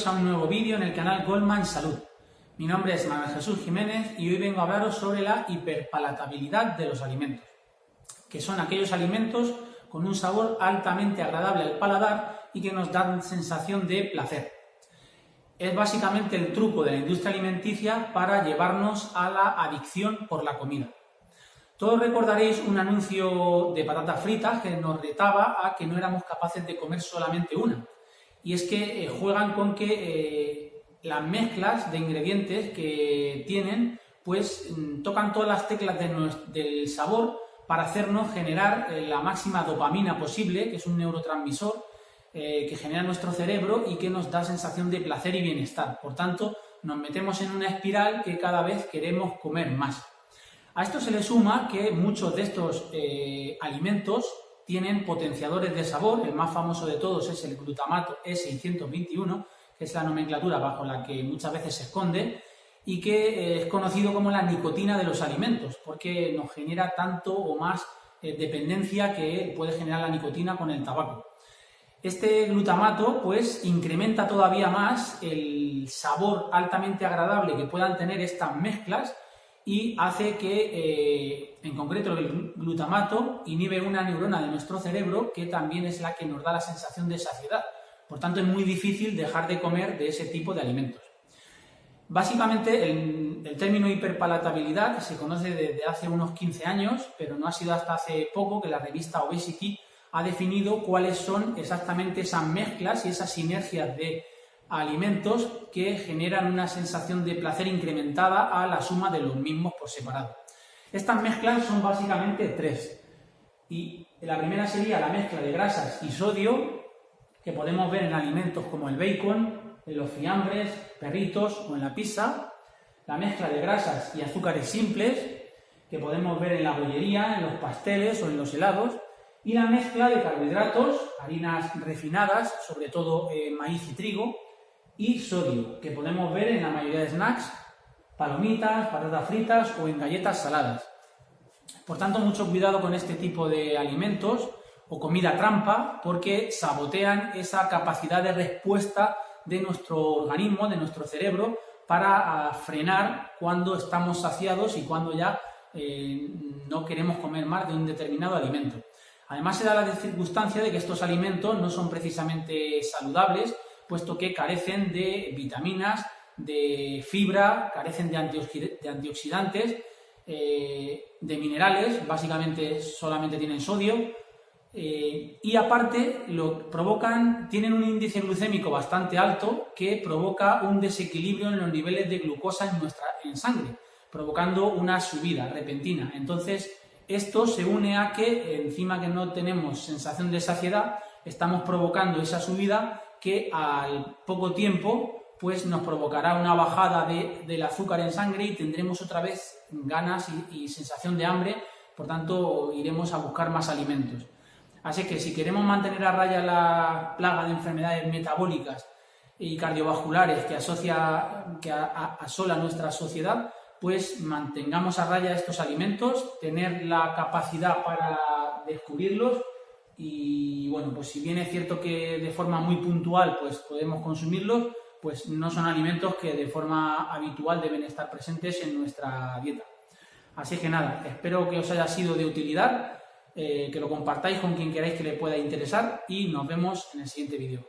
bienvenidos a un nuevo vídeo en el canal Goldman Salud. Mi nombre es Manuel Jesús Jiménez y hoy vengo a hablaros sobre la hiperpalatabilidad de los alimentos, que son aquellos alimentos con un sabor altamente agradable al paladar y que nos dan sensación de placer. Es básicamente el truco de la industria alimenticia para llevarnos a la adicción por la comida. Todos recordaréis un anuncio de patatas fritas que nos retaba a que no éramos capaces de comer solamente una. Y es que juegan con que las mezclas de ingredientes que tienen, pues tocan todas las teclas del sabor para hacernos generar la máxima dopamina posible, que es un neurotransmisor que genera nuestro cerebro y que nos da sensación de placer y bienestar. Por tanto, nos metemos en una espiral que cada vez queremos comer más. A esto se le suma que muchos de estos alimentos tienen potenciadores de sabor. El más famoso de todos es el glutamato E621, que es la nomenclatura bajo la que muchas veces se esconde y que es conocido como la nicotina de los alimentos, porque nos genera tanto o más dependencia que puede generar la nicotina con el tabaco. Este glutamato pues incrementa todavía más el sabor altamente agradable que puedan tener estas mezclas y hace que, en concreto, el glutamato inhibe una neurona de nuestro cerebro que también es la que nos da la sensación de saciedad. Por tanto, es muy difícil dejar de comer de ese tipo de alimentos. Básicamente, el término hiperpalatabilidad se conoce desde hace unos 15 años, pero no ha sido hasta hace poco que la revista Obesity ha definido cuáles son exactamente esas mezclas y esas sinergias de alimentos que generan una sensación de placer incrementada a la suma de los mismos por separado. Estas mezclas son básicamente tres. Y la primera sería la mezcla de grasas y sodio, que podemos ver en alimentos como el bacon, en los fiambres, perritos o en la pizza. La mezcla de grasas y azúcares simples, que podemos ver en la bollería, en los pasteles o en los helados. Y la mezcla de carbohidratos, harinas refinadas, sobre todo maíz y trigo, y sodio, que podemos ver en la mayoría de snacks, palomitas, patatas fritas o en galletas saladas. Por tanto, mucho cuidado con este tipo de alimentos o comida trampa, porque sabotean esa capacidad de respuesta de nuestro organismo, de nuestro cerebro, para frenar cuando estamos saciados y cuando ya no queremos comer más de un determinado alimento. Además, se da la circunstancia de que estos alimentos no son precisamente saludables, puesto que carecen de vitaminas, de fibra, carecen de antioxidantes, de minerales, básicamente solamente tienen sodio, y aparte tienen un índice glucémico bastante alto que provoca un desequilibrio en los niveles de glucosa en sangre, provocando una subida repentina. Entonces, esto se une a que, encima que no tenemos sensación de saciedad, estamos provocando esa subida que al poco tiempo pues nos provocará una bajada del azúcar en sangre y tendremos otra vez ganas y sensación de hambre, por tanto iremos a buscar más alimentos. Así que si queremos mantener a raya la plaga de enfermedades metabólicas y cardiovasculares que asola nuestra sociedad, pues mantengamos a raya estos alimentos, tener la capacidad para descubrirlos. Y bueno, pues si bien es cierto que de forma muy puntual pues podemos consumirlos, pues no son alimentos que de forma habitual deben estar presentes en nuestra dieta. Así que nada, espero que os haya sido de utilidad, que lo compartáis con quien queráis que le pueda interesar y nos vemos en el siguiente vídeo.